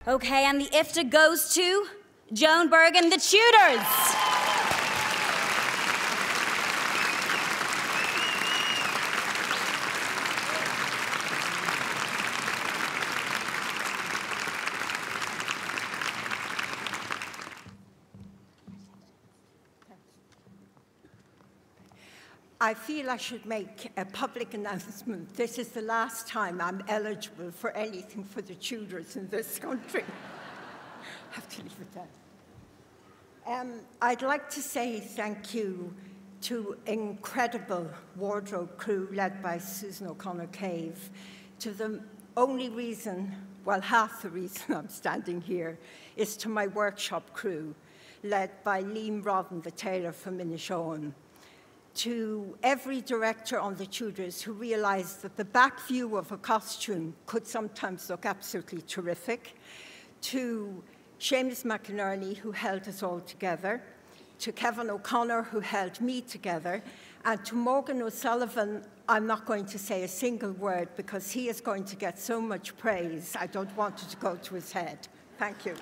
Okay, and the IFTA goes to Joan Bergin, the Tudors. I feel I should make a public announcement. This is the last time I'm eligible for anything for the Tudors in this country. I have to leave it there. I'd like to say thank you to incredible wardrobe crew led by Susan O'Connor-Cave, to the only reason, well, half the reason I'm standing here is to my workshop crew, led by Liam Rodden, the tailor from Inishowen, to every director on the Tudors who realized that the back view of a costume could sometimes look absolutely terrific, to Seamus McInerney, who held us all together, to Kevin O'Connor, who held me together, and to Morgan O'Sullivan. I'm not going to say a single word because he is going to get so much praise, I don't want it to go to his head. Thank you.